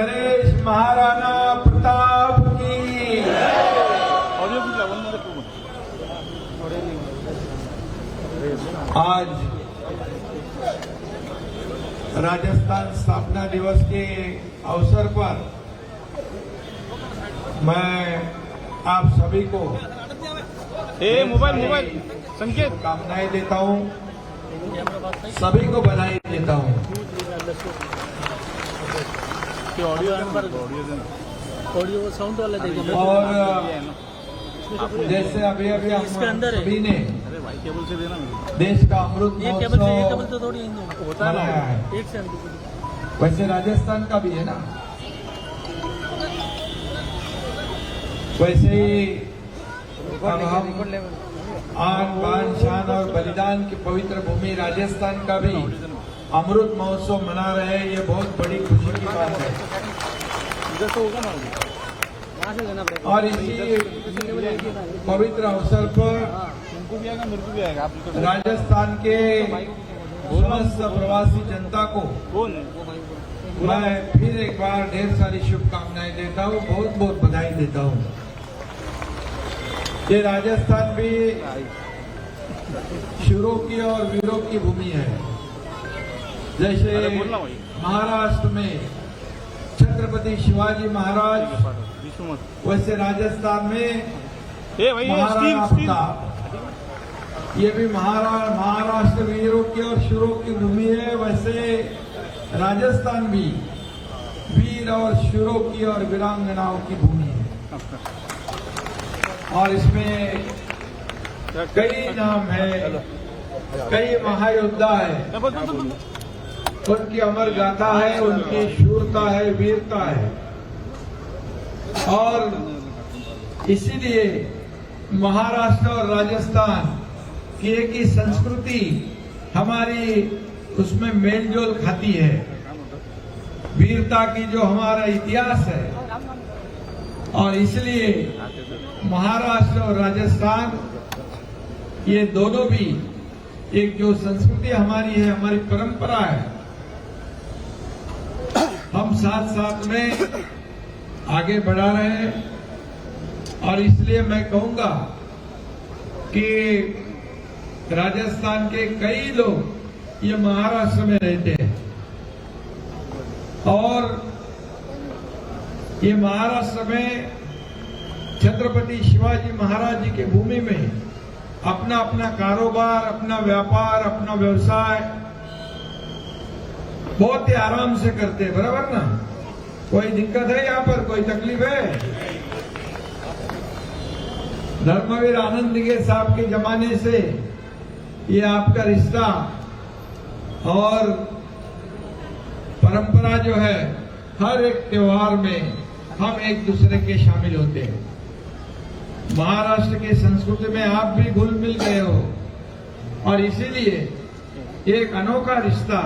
नरेश महाराणा प्रताप की। आज राजस्थान स्थापना दिवस के अवसर पर मैं आप सभी को मोबाइल संकेत कामनाएं देता हूं, सभी को बधाई देता हूं। ऑडियो साउंड वाला देखिए। और जैसे अभी हम सभी ने देश का अमृत महोत्सव मनाया है, वैसे राजस्थान का भी है ना, वैसे ही अब हम आन बान शान और बलिदान की पवित्र भूमि राजस्थान का भी अमृत महोत्सव मना रहे हैं। ये बहुत बड़ी खुशी की बात है। और इसी पवित्र अवसर पर राजस्थान के समस्त प्रवासी जनता को मैं फिर एक बार ढेर सारी शुभकामनाएं देता हूं, बहुत बहुत बधाई देता हूं। ये राजस्थान भी शूरों की और वीरों की भूमि है। जैसे महाराष्ट्र में छत्रपति शिवाजी महाराज, वैसे राजस्थान में महाराणा प्रताप, ये भी महाराष्ट्र वीरों की और शूरों की भूमि है। वैसे राजस्थान भी वीर और शूरों की और वीरांगनाओं की भूमि है। और इसमें कई नाम है, कई महायोद्धा है, उनकी अमर गाथा है, उनकी शूरता है, वीरता है। और इसीलिए महाराष्ट्र और राजस्थान की एक ही संस्कृति हमारी उसमें मेलजोल खाती है। वीरता की जो हमारा इतिहास है, और इसलिए महाराष्ट्र और राजस्थान ये दोनों भी एक जो संस्कृति हमारी है, हमारी परंपरा है, हम साथ साथ में आगे बढ़ा रहे हैं। और इसलिए मैं कहूंगा कि राजस्थान के कई लोग ये महाराष्ट्र में रहते हैं, और ये महाराष्ट्र में छत्रपति शिवाजी महाराज जी की भूमि में अपना अपना कारोबार, अपना व्यापार, अपना व्यवसाय बहुत ही आराम से करते हैं, बराबर ना? कोई दिक्कत है यहाँ पर, कोई तकलीफ है? धर्मवीर आनंद दिघे साहब के जमाने से ये आपका रिश्ता और परंपरा जो है, हर एक त्योहार में हम एक दूसरे के शामिल होते हैं। महाराष्ट्र की संस्कृति में आप भी घुल मिल गए हो, और इसीलिए एक अनोखा रिश्ता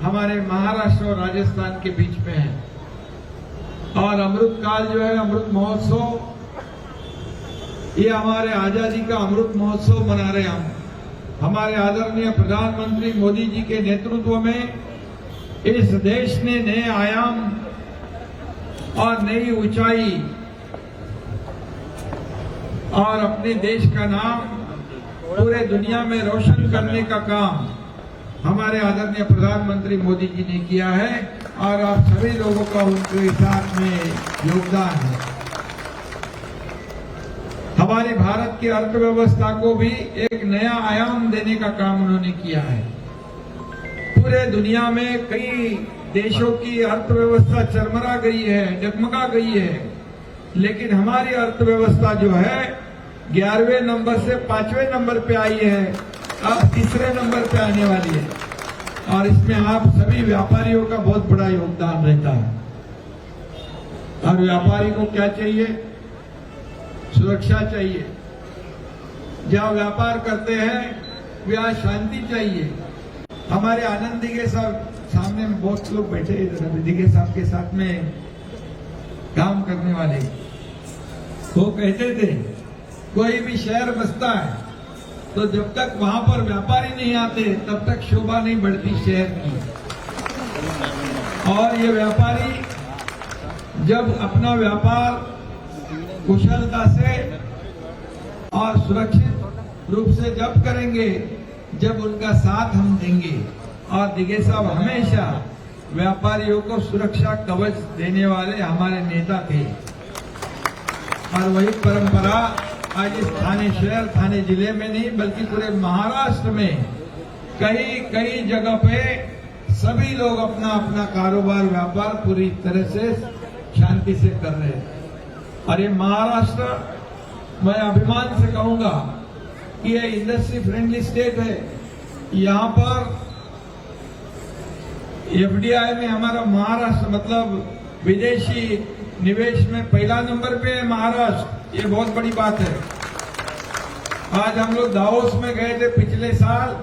हमारे महाराष्ट्र और राजस्थान के बीच में है। और अमृत काल जो है, अमृत महोत्सव, ये हमारे आजादी का अमृत महोत्सव मना रहे हम। हमारे आदरणीय प्रधानमंत्री मोदी जी के नेतृत्व में इस देश ने नए आयाम और नई ऊंचाई और अपने देश का नाम पूरे दुनिया में रोशन करने का काम हमारे आदरणीय प्रधानमंत्री मोदी जी ने किया है, और आप सभी लोगों का उनके साथ में योगदान है। हमारी भारत की अर्थव्यवस्था को भी एक नया आयाम देने का काम उन्होंने किया है। पूरे दुनिया में कई देशों की अर्थव्यवस्था चरमरा गई है, डगमगा गई है, लेकिन हमारी अर्थव्यवस्था जो है 11वें नंबर से 5वें नंबर पे आई है, अब तीसरे नंबर पे आने वाली है। और इसमें आप सभी व्यापारियों का बहुत बड़ा योगदान रहता है। और व्यापारी को क्या चाहिए? सुरक्षा चाहिए। जहां व्यापार करते हैं वहां शांति चाहिए। हमारे आनंद दिघे साहब, सामने में बहुत लोग बैठे हैं दिघे साहब के साथ में काम करने वाले, वो कहते थे कोई भी शहर बसता है तो जब तक वहां पर व्यापारी नहीं आते तब तक शोभा नहीं बढ़ती शहर की। और ये व्यापारी जब अपना व्यापार कुशलता से और सुरक्षित रूप से जब करेंगे, जब उनका साथ हम देंगे। और दिघे साहब हमेशा व्यापारियों को सुरक्षा कवच देने वाले हमारे नेता थे और वही परंपरा आज इस थाने शहर, थाने जिले में नहीं बल्कि पूरे महाराष्ट्र में कई जगह पे सभी लोग अपना अपना कारोबार व्यापार पूरी तरह से शांति से कर रहे हैं। और ये महाराष्ट्र, मैं अभिमान से कहूंगा कि ये इंडस्ट्री फ्रेंडली स्टेट है। यहाँ पर एफडीआई में हमारा महाराष्ट्र मतलब विदेशी निवेश में पहला नंबर पे है महाराष्ट्र। ये बहुत बड़ी बात है। आज हम लोग दावोस में गए थे पिछले साल,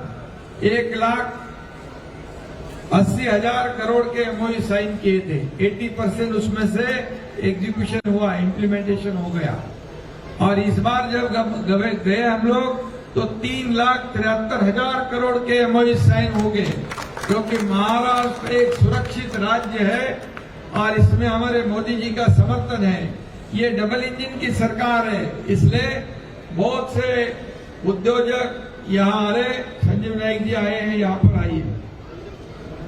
1,80,000 करोड़ के एमओयू साइन किए थे। 80% उसमें से एग्जीक्यूशन हुआ, इम्प्लीमेंटेशन हो गया। और इस बार जब गए हम लोग तो 3,73,000 करोड़ के एमओयू साइन हो गए, क्योंकि महाराष्ट्र एक सुरक्षित राज्य है और इसमें हमारे मोदी जी का समर्थन है। ये डबल इंजन की सरकार है, इसलिए बहुत से उद्योजक यहाँ आ रहे। संजय नायक जी आए हैं, यहाँ पर आइए।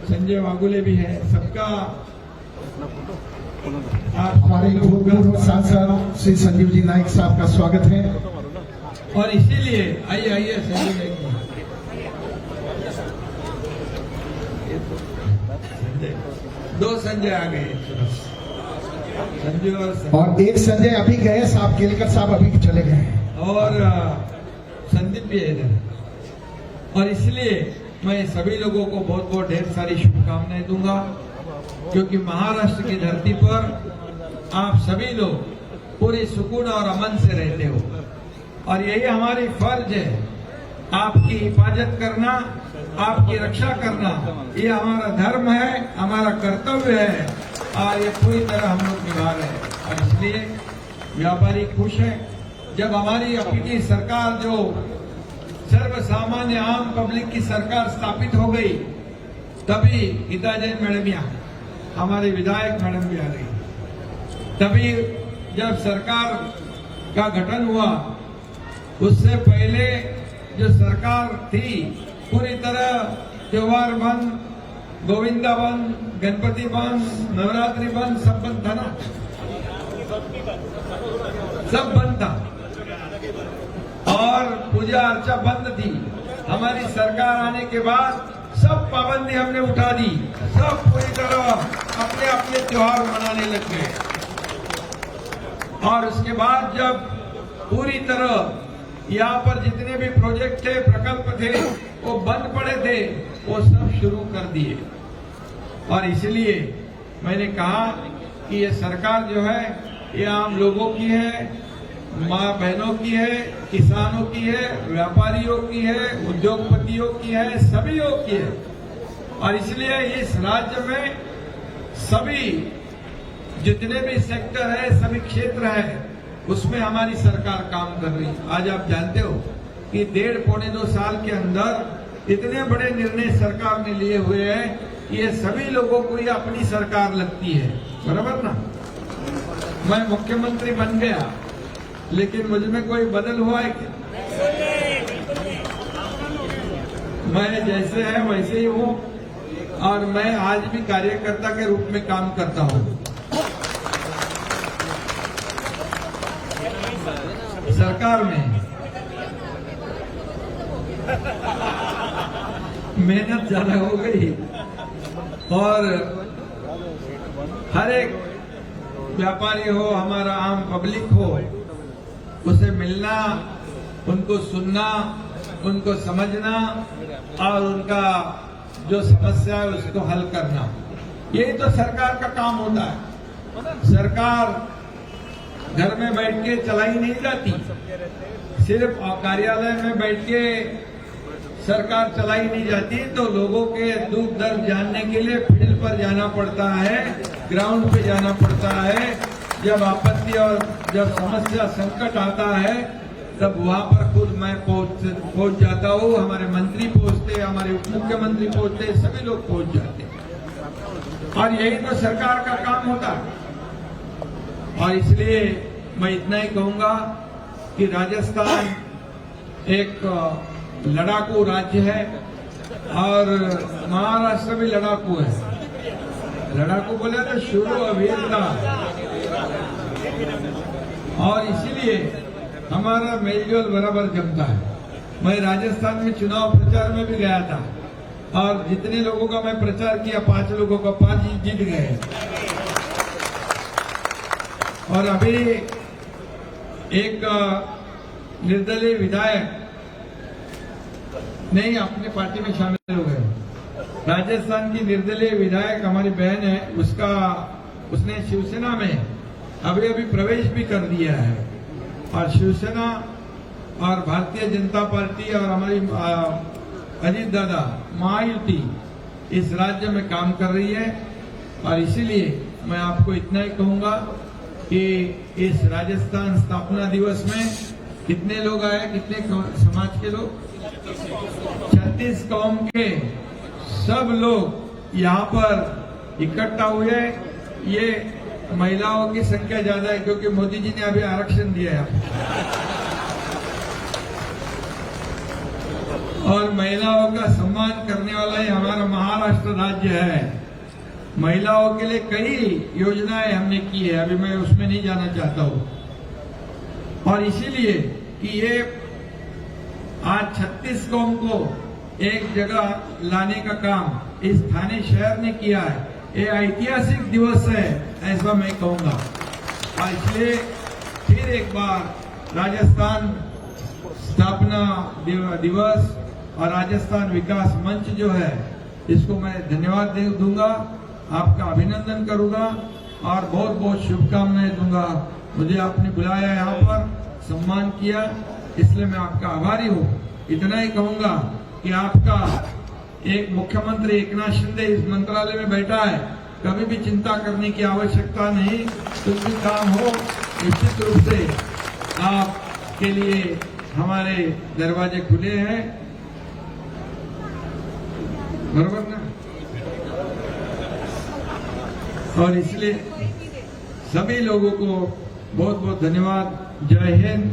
संजय वागुले भी है। सबका हमारे भूतपूर्व सांसद श्री संजीव जी नाइक साहब का स्वागत है। और इसीलिए आइए संजय नायक जी। दो संजय आ गए, संजय और एक संजय अभी गए साहब, केलकर साहब अभी चले गए और संदीप भी है इधर। और इसलिए मैं सभी लोगों को बहुत बहुत ढेर सारी शुभकामनाएं दूंगा, क्योंकि महाराष्ट्र की धरती पर आप सभी लोग पूरे सुकून और अमन से रहते हो और यही हमारी फर्ज है। आपकी हिफाजत करना, आपकी रक्षा करना, ये हमारा धर्म है, हमारा कर्तव्य है और ये पूरी तरह हम लोग निभा रहे हैं। और इसलिए व्यापारी खुश है। जब हमारी अपनी सरकार जो सर्वसामान्य आम पब्लिक की सरकार स्थापित हो गई, तभी गीता जैन मैडम यहाँ, हमारे विधायक मैडम भी आ गई। तभी जब सरकार का गठन हुआ, उससे पहले जो सरकार थी पूरी तरह त्योहार बंद, गोविंदा बंद, गणपति बंद, नवरात्रि बंद, सब बंद था ना, सब बंद था और पूजा अर्चा बंद थी। हमारी सरकार आने के बाद सब पाबंदी हमने उठा दी, सब पूरी तरह अपने अपने त्योहार मनाने लग गए। और उसके बाद जब पूरी तरह यहाँ पर जितने भी प्रोजेक्ट थे, प्रकल्प थे, वो बंद पड़े थे, वो सब शुरू कर दिए। और इसलिए मैंने कहा कि ये सरकार जो है ये आम लोगों की है, माँ बहनों की है, किसानों की है, व्यापारियों की है, उद्योगपतियों की है, सभी की है। और इसलिए इस राज्य में सभी जितने भी सेक्टर है, सभी क्षेत्र है, उसमें हमारी सरकार काम कर रही है। आज आप जानते हो कि 1.5-2 साल के अंदर इतने बड़े निर्णय सरकार ने लिए हुए हैं कि ये सभी लोगों को ये अपनी सरकार लगती है, बराबर ना। मैं मुख्यमंत्री बन गया, लेकिन मुझ में कोई बदल हुआ है क्या? मैं जैसे है वैसे ही हूँ और मैं आज भी कार्यकर्ता के रूप में काम करता हूँ। सरकार में मेहनत ज्यादा हो गई और हर एक व्यापारी हो, हमारा आम पब्लिक हो, उसे मिलना, उनको सुनना, उनको समझना और उनका जो समस्या है उसको हल करना, यही तो सरकार का काम होता है। सरकार घर में बैठ के चलाई नहीं जाती, सिर्फ कार्यालय में बैठ के सरकार चलाई नहीं जाती, तो लोगों के दुख दर्द जानने के लिए फील्ड पर जाना पड़ता है, ग्राउंड पे जाना पड़ता है। जब आपत्ति और जब समस्या संकट आता है तब वहां पर खुद मैं पहुंच जाता हूँ, हमारे मंत्री पहुंचते, हमारे उप मुख्यमंत्री पहुंचते, सभी लोग पहुंच जाते हैं। और यही तो सरकार का काम होता है। और इसलिए मैं इतना ही कहूंगा कि राजस्थान एक लड़ाकू राज्य है और महाराष्ट्र भी लड़ाकू है। लड़ाकू बोले तो शूर वीरता, और इसीलिए हमारा मेलजोल बराबर जमता है। मैं राजस्थान में चुनाव प्रचार में भी गया था और जितने लोगों का मैं प्रचार किया 5 लोगों का 5 जीत गए। और अभी एक निर्दलीय विधायक नहीं अपनी पार्टी में शामिल हो गए। राजस्थान की निर्दलीय विधायक हमारी बहन है, उसने शिवसेना में अभी अभी प्रवेश भी कर दिया है और शिवसेना और भारतीय जनता पार्टी और हमारी अजीत दादा महायुति इस राज्य में काम कर रही है। और इसीलिए मैं आपको इतना ही कहूंगा कि इस राजस्थान स्थापना दिवस में कितने लोग आए, कितने समाज के लोग, 36 कौम के सब लोग यहाँ पर इकट्ठा हुए। ये महिलाओं की संख्या ज्यादा है क्योंकि मोदी जी ने अभी आरक्षण दिया है और महिलाओं का सम्मान करने वाला ही हमारा महाराष्ट्र राज्य है। महिलाओं के लिए कई योजनाएं हमने की है, अभी मैं उसमें नहीं जाना चाहता हूं। और इसीलिए कि ये आज 36 कौम को एक जगह लाने का काम इस थाने शहर ने किया है। ये ऐतिहासिक दिवस है ऐसा मैं कहूंगा। और इसलिए फिर एक बार राजस्थान स्थापना दिवस और राजस्थान विकास मंच जो है इसको मैं धन्यवाद दूंगा, आपका अभिनंदन करूंगा और बहुत बहुत शुभकामनाएं दूंगा। मुझे आपने बुलाया यहाँ पर, सम्मान किया, इसलिए मैं आपका आभारी हूँ। इतना ही कहूंगा कि आपका एक मुख्यमंत्री एकनाथ शिंदे इस मंत्रालय में बैठा है, कभी भी चिंता करने की आवश्यकता नहीं। कुछ भी काम हो निश्चित रूप से आपके लिए हमारे दरवाजे खुले हैं, बराबर ना। और इसलिए सभी लोगों को बहुत बहुत धन्यवाद। जय हिंद,